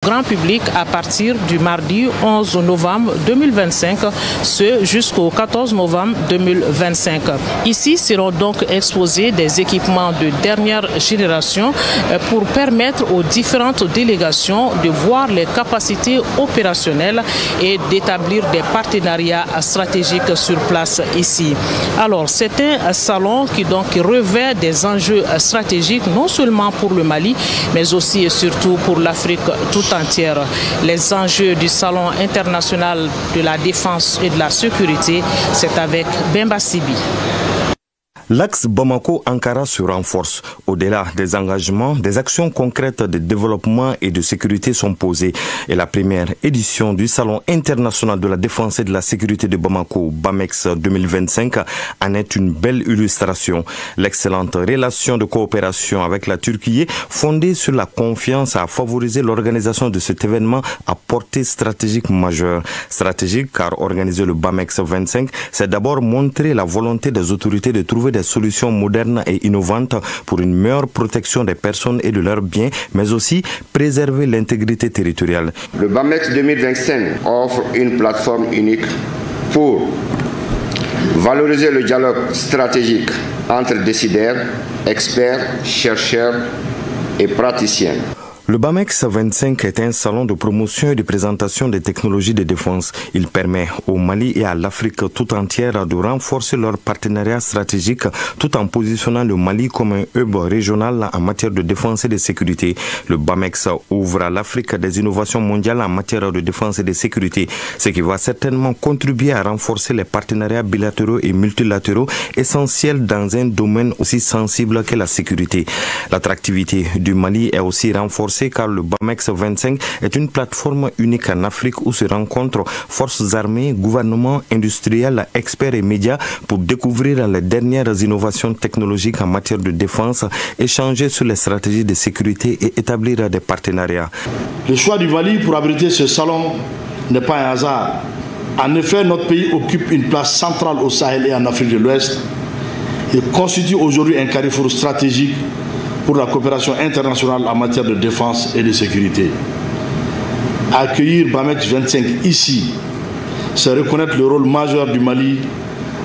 grand public à partir du mardi 11 novembre 2025, ce jusqu'au 14 novembre 2025. Ici seront donc exposés des équipements de dernière génération pour permettre aux différentes délégations de voir les capacités opérationnelles et d'établir des partenariats stratégiques sur place ici. Alors, c'est un salon qui revêt des enjeux stratégiques non seulement pour le Mali, mais aussi et surtout pour l'Afrique tout entière. Les enjeux du Salon international de la défense et de la sécurité, c'est avec Bemba Sibi. L'axe Bamako-Ankara se renforce. Au-delà des engagements, des actions concrètes de développement et de sécurité sont posées. Et la première édition du Salon international de la défense et de la sécurité de Bamako, BAMEX 2025, en est une belle illustration. L'excellente relation de coopération avec la Turquie, fondée sur la confiance, a favorisé l'organisation de cet événement à portée stratégique majeure. Stratégique car organiser le BAMEX 25, c'est d'abord montrer la volonté des autorités de trouver des solutions modernes et innovantes pour une meilleure protection des personnes et de leurs biens, mais aussi préserver l'intégrité territoriale. Le BAMEX 2025 offre une plateforme unique pour valoriser le dialogue stratégique entre décideurs, experts, chercheurs et praticiens. Le BAMEX 25 est un salon de promotion et de présentation des technologies de défense. Il permet au Mali et à l'Afrique tout entière de renforcer leur partenariat stratégique tout en positionnant le Mali comme un hub régional en matière de défense et de sécurité. Le BAMEX ouvre à l'Afrique des innovations mondiales en matière de défense et de sécurité, ce qui va certainement contribuer à renforcer les partenariats bilatéraux et multilatéraux essentiels dans un domaine aussi sensible que la sécurité. L'attractivité du Mali est aussi renforcée car le BAMEX 25 est une plateforme unique en Afrique où se rencontrent forces armées, gouvernements, industriels, experts et médias pour découvrir les dernières innovations technologiques en matière de défense, échanger sur les stratégies de sécurité et établir des partenariats. Le choix du Mali pour abriter ce salon n'est pas un hasard. En effet, notre pays occupe une place centrale au Sahel et en Afrique de l'Ouest. Il constitue aujourd'hui un carrefour stratégique pour la coopération internationale en matière de défense et de sécurité. Accueillir BAMEX 25 ici, c'est reconnaître le rôle majeur du Mali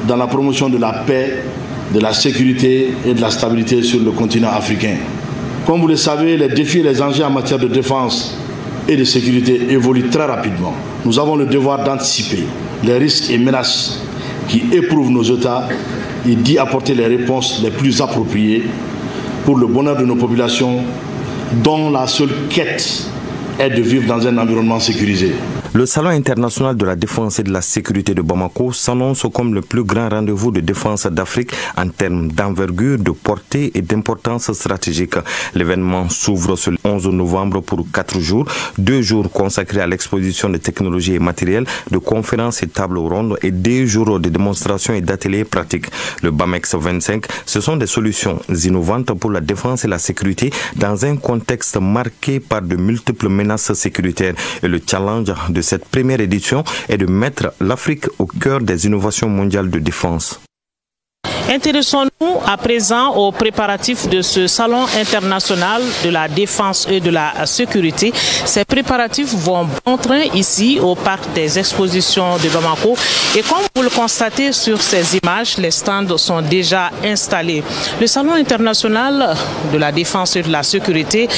dans la promotion de la paix, de la sécurité et de la stabilité sur le continent africain. Comme vous le savez, les défis et les enjeux en matière de défense et de sécurité évoluent très rapidement. Nous avons le devoir d'anticiper les risques et menaces qui éprouvent nos États et d'y apporter les réponses les plus appropriées pour le bonheur de nos populations dont la seule quête est de vivre dans un environnement sécurisé. Le Salon international de la défense et de la sécurité de Bamako s'annonce comme le plus grand rendez-vous de défense d'Afrique en termes d'envergure, de portée et d'importance stratégique. L'événement s'ouvre ce 11 novembre pour 4 jours, 2 jours consacrés à l'exposition de technologies et matériels, de conférences et tables rondes et 2 jours de démonstrations et d'ateliers pratiques. Le BAMEX 25, ce sont des solutions innovantes pour la défense et la sécurité dans un contexte marqué par de multiples menaces sécuritaires. Et le challenge de cette première édition est de mettre l'Afrique au cœur des innovations mondiales de défense. Intéressons-nous à présent aux préparatifs de ce salon international de la défense et de la sécurité. Ces préparatifs vont bon train ici au parc des expositions de Bamako. Et comme vous le constatez sur ces images, les stands sont déjà installés. Le salon international de la défense et de la sécurité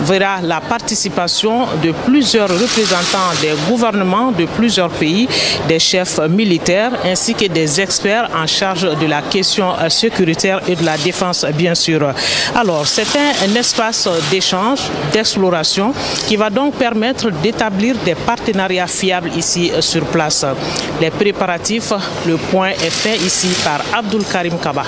verra la participation de plusieurs représentants des gouvernements de plusieurs pays, des chefs militaires ainsi que des experts en charge de la question sécuritaire et de la défense, bien sûr. Alors, c'est un espace d'échange, d'exploration qui va donc permettre d'établir des partenariats fiables ici sur place. Les préparatifs, le point est fait ici par Abdul Karim Kaba.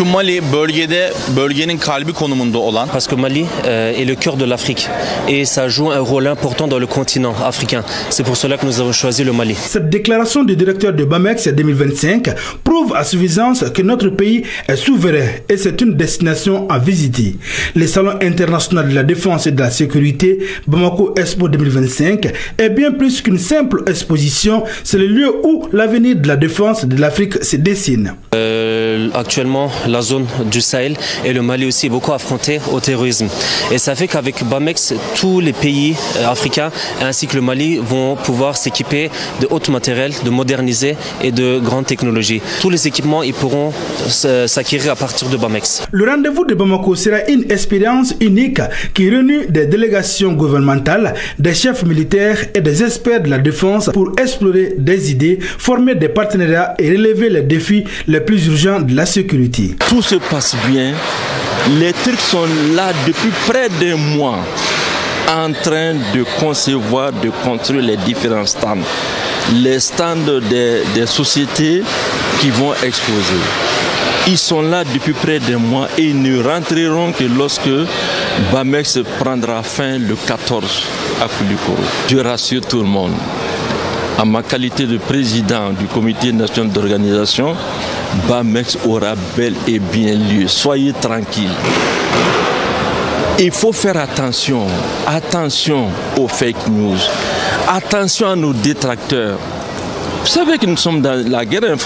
Mali bölgenin kalbi konumunda olan. Parce que Mali est le cœur de l'Afrique et ça joue un rôle important dans le continent africain. C'est pour cela que nous avons choisi le Mali. Cette déclaration du directeur de BAMEX 2025 prouve à suffisance que notre pays est souverain et c'est une destination à visiter. Le Salon international de la défense et de la sécurité Bamako Expo 2025 est bien plus qu'une simple exposition. C'est le lieu où l'avenir de la défense de l'Afrique se dessine. Actuellement, la zone du Sahel et le Mali aussi est beaucoup affronté au terrorisme. Et ça fait qu'avec BAMEX, tous les pays africains ainsi que le Mali vont pouvoir s'équiper de haut matériel, de moderniser et de grandes technologies. Tous les équipements ils pourront s'acquérir à partir de BAMEX. Le rendez-vous de Bamako sera une expérience unique qui réunit des délégations gouvernementales, des chefs militaires et des experts de la défense pour explorer des idées, former des partenariats et relever les défis les plus urgents de la sécurité. Tout se passe bien. Les Turcs sont là depuis près d'un mois en train de concevoir, de construire les différents stands. Les stands des sociétés qui vont exposer. Ils sont là depuis près d'un mois et ils ne rentreront que lorsque BAMEX prendra fin le 14 à Koulikoro. Je rassure tout le monde. En ma qualité de président du comité national d'organisation, BAMEX aura bel et bien lieu. Soyez tranquilles. Il faut faire attention aux fake news, attention à nos détracteurs. Vous savez que nous sommes dans la guerre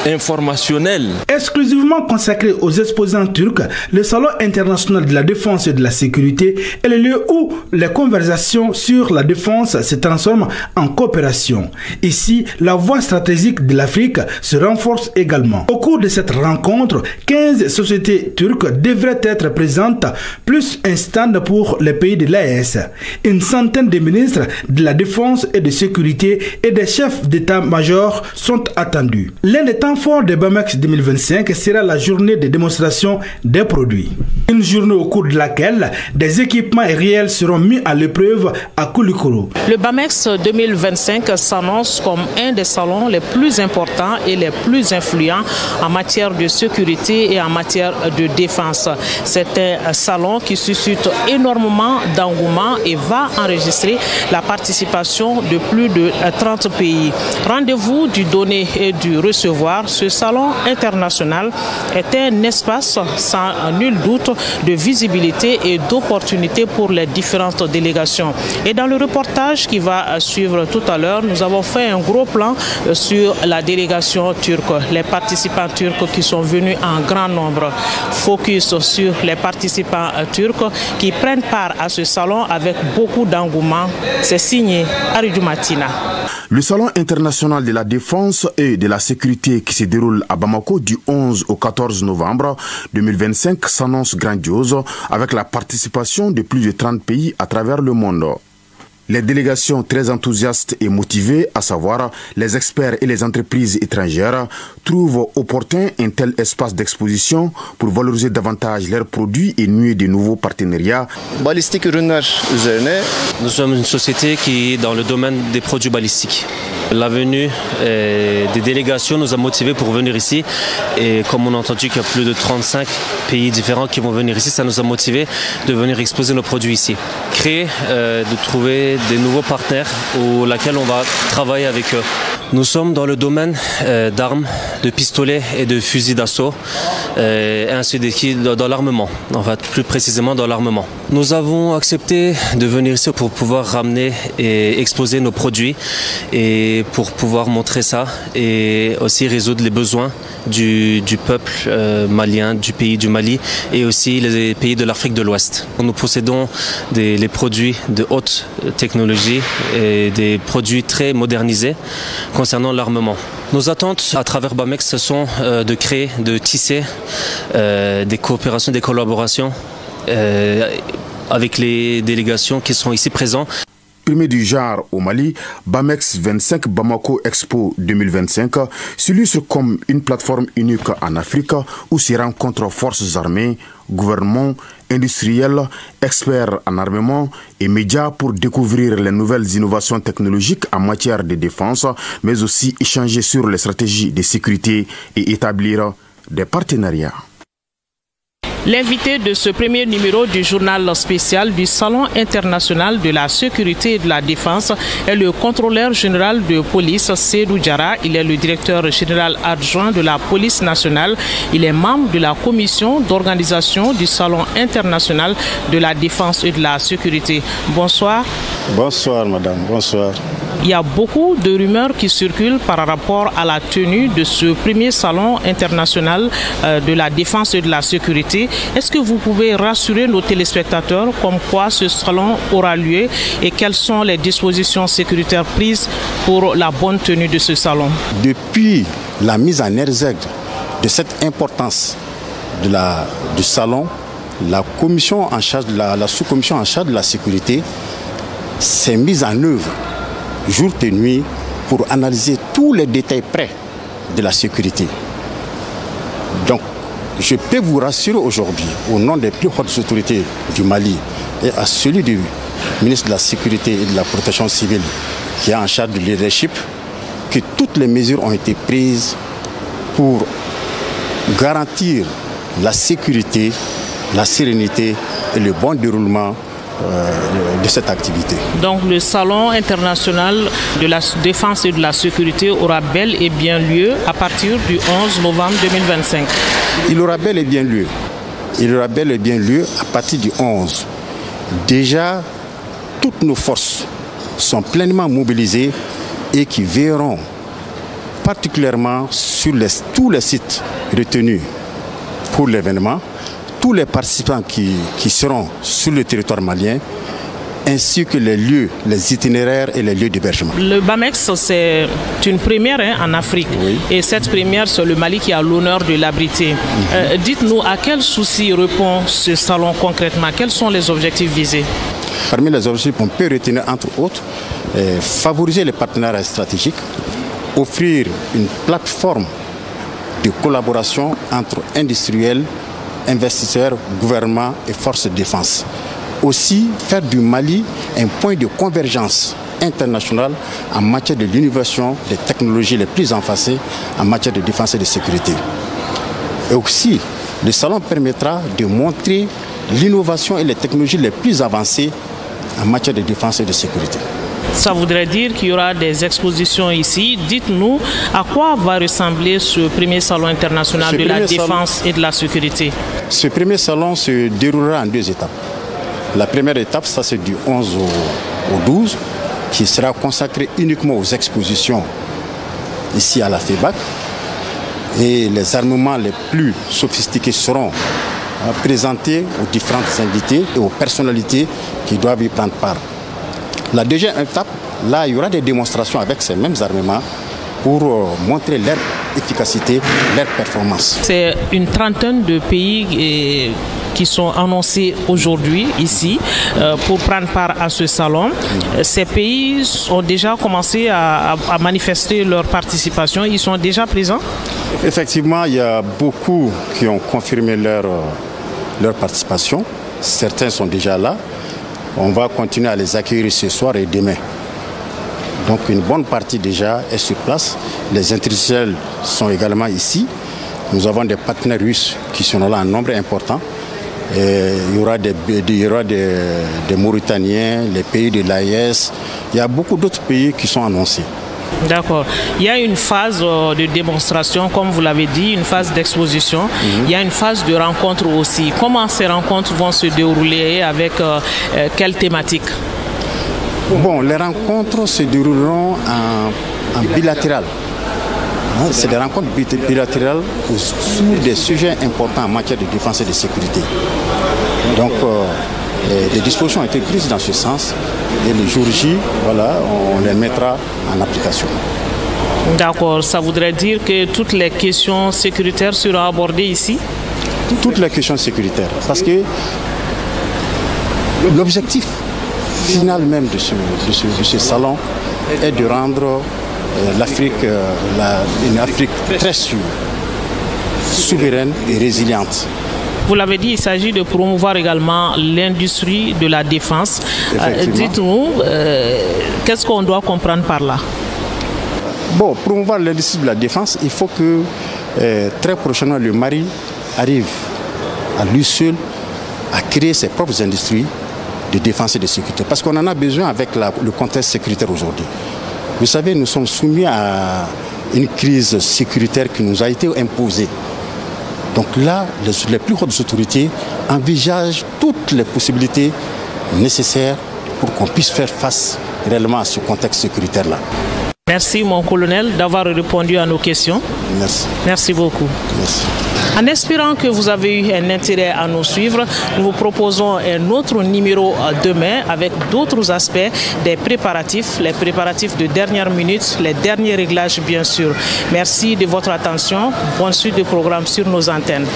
informationnelle. Exclusivement consacré aux exposants turcs, le Salon international de la défense et de la sécurité est le lieu où les conversations sur la défense se transforment en coopération. Ici, la voie stratégique de l'Afrique se renforce également. Au cours de cette rencontre, 15 sociétés turques devraient être présentes, plus un stand pour les pays de l'AES. Une centaine de ministres de la défense et de sécurité et des chefs d'état-major sont attendus. L'un des temps forts de BAMEX 2025 sera la journée de démonstration des produits. Une journée au cours de laquelle des équipements réels seront mis à l'épreuve à Koulikoro. Le BAMEX 2025 s'annonce comme un des salons les plus importants et les plus influents en matière de sécurité et en matière de défense. C'est un salon qui suscite énormément d'engouement et va enregistrer la participation de plus de 30 pays. Rendez-vous du donner et du recevoir, ce salon international est un espace sans nul doute de visibilité et d'opportunité pour les différentes délégations. Et dans le reportage qui va suivre tout à l'heure, nous avons fait un gros plan sur la délégation turque, les participants turcs qui sont venus en grand nombre. Focus sur les participants turcs qui prennent part à ce salon avec beaucoup d'engouement. C'est signé Aridou Matina. Le Salon international de la défense et de la sécurité qui se déroule à Bamako du 11 au 14 novembre 2025 s'annonce grandiose avec la participation de plus de 30 pays à travers le monde. Les délégations très enthousiastes et motivées, à savoir les experts et les entreprises étrangères, trouvent opportun un tel espace d'exposition pour valoriser davantage leurs produits et nouer de nouveaux partenariats. Nous sommes une société qui est dans le domaine des produits balistiques. La venue des délégations nous a motivés pour venir ici et comme on a entendu qu'il y a plus de 35 pays différents qui vont venir ici, ça nous a motivés de venir exposer nos produits ici. Créer, de trouver des nouveaux partenaires auxquels on va travailler avec eux. Nous sommes dans le domaine d'armes, de pistolets et de fusils d'assaut, ainsi que dans l'armement, en fait, plus précisément dans l'armement. Nous avons accepté de venir ici pour pouvoir ramener et exposer nos produits et pour pouvoir montrer ça et aussi résoudre les besoins du peuple malien, du pays du Mali et aussi les pays de l'Afrique de l'Ouest. Nous possédons les produits de haute technologie et des produits très modernisés concernant l'armement. Nos attentes à travers BAMEX, ce sont de créer, de tisser des coopérations, des collaborations avec les délégations qui sont ici présentes. Premier du genre au Mali, BAMEX 25 Bamako Expo 2025 s'illustre comme une plateforme unique en Afrique où se rencontrent forces armées, gouvernements, industriels, experts en armement et médias pour découvrir les nouvelles innovations technologiques en matière de défense, mais aussi échanger sur les stratégies de sécurité et établir des partenariats. L'invité de ce premier numéro du journal spécial du Salon international de la sécurité et de la défense est le contrôleur général de police, Seydou Diarra. Il est le directeur général adjoint de la police nationale. Il est membre de la commission d'organisation du Salon international de la défense et de la sécurité. Bonsoir. Bonsoir madame, bonsoir. il y a beaucoup de rumeurs qui circulent par rapport à la tenue de ce premier salon international de la défense et de la sécurité. Est-ce que vous pouvez rassurer nos téléspectateurs comme quoi ce salon aura lieu et quelles sont les dispositions sécuritaires prises pour la bonne tenue de ce salon? Depuis la mise en exergue de cette importance du salon, la commission en charge, la sous-commission en charge de la sécurité s'est mise en œuvre jour et nuit pour analyser tous les détails près de la sécurité. Donc, je peux vous rassurer aujourd'hui, au nom des plus hautes autorités du Mali et à celui du ministre de la Sécurité et de la Protection civile qui est en charge du leadership, que toutes les mesures ont été prises pour garantir la sécurité, la sérénité et le bon déroulement de cette activité. Donc le Salon international de la défense et de la sécurité aura bel et bien lieu à partir du 11 novembre 2025. Il aura bel et bien lieu. Il aura bel et bien lieu à partir du 11. Déjà, toutes nos forces sont pleinement mobilisées et qui veilleront particulièrement sur tous les sites retenus pour l'événement, tous les participants qui seront sur le territoire malien, ainsi que les lieux, les itinéraires et les lieux d'hébergement. Le BAMEX, c'est une première en Afrique. Oui. Et cette première, c'est le Mali qui a l'honneur de l'abriter. Dites-nous, à quels soucis répond ce salon concrètement? Quels sont les objectifs visés? Parmi les objectifs, on peut retenir entre autres favoriser les partenariats stratégiques, offrir une plateforme de collaboration entre industriels, investisseurs, gouvernements et forces de défense. Aussi, faire du Mali un point de convergence internationale en matière de l'innovation des technologies les plus avancées en matière de défense et de sécurité. Et aussi, le salon permettra de montrer l'innovation et les technologies les plus avancées en matière de défense et de sécurité. Ça voudrait dire qu'il y aura des expositions ici. Dites-nous à quoi va ressembler ce premier salon international de la défense et de la sécurité. Ce premier salon se déroulera en 2 étapes. La première étape, ça c'est du 11 au 12, qui sera consacrée uniquement aux expositions ici à la FEBAC. Et les armements les plus sophistiqués seront présentés aux différentes invités et aux personnalités qui doivent y prendre part. La deuxième étape, là, il y aura des démonstrations avec ces mêmes armements pour montrer leur efficacité, leur performance. C'est une trentaine de pays qui sont annoncés aujourd'hui ici pour prendre part à ce salon. Ces pays ont déjà commencé à manifester leur participation. Ils sont déjà présents? Effectivement, il y a beaucoup qui ont confirmé leur participation. Certains sont déjà là. On va continuer à les accueillir ce soir et demain. Donc une bonne partie déjà est sur place. Les industriels sont également ici. Nous avons des partenaires russes qui sont là en nombre important. Et il y aura des Mauritaniens, les pays de l'AES. Il y a beaucoup d'autres pays qui sont annoncés. D'accord. Il y a une phase de démonstration, comme vous l'avez dit, une phase d'exposition. Il y a une phase de rencontre aussi. Comment ces rencontres vont se dérouler, avec quelle thématique? Bon, les rencontres se dérouleront en bilatéral. C'est des rencontres bilatérales sur des sujets importants en matière de défense et de sécurité. Donc, des dispositions ont été prises dans ce sens et le jour J, voilà, on les mettra en application. D'accord, ça voudrait dire que toutes les questions sécuritaires seront abordées ici? Toutes les questions sécuritaires, parce que l'objectif final même de ce salon est de rendre l'Afrique une Afrique très sûre, souveraine et résiliente. Vous l'avez dit, il s'agit de promouvoir également l'industrie de la défense. Dites-nous, qu'est-ce qu'on doit comprendre par là? Bon, promouvoir l'industrie de la défense, il faut que très prochainement le Mali arrive à lui seul à créer ses propres industries de défense et de sécurité. Parce qu'on en a besoin avec le contexte sécuritaire aujourd'hui. Vous savez, nous sommes soumis à une crise sécuritaire qui nous a été imposée. Donc là, les plus hautes autorités envisagent toutes les possibilités nécessaires pour qu'on puisse faire face réellement à ce contexte sécuritaire-là. Merci mon colonel d'avoir répondu à nos questions. Merci. Merci beaucoup. Merci. En espérant que vous avez eu un intérêt à nous suivre, nous vous proposons un autre numéro demain avec d'autres aspects des préparatifs, les préparatifs de dernière minute, les derniers réglages bien sûr. Merci de votre attention. Bonne suite de programme sur nos antennes.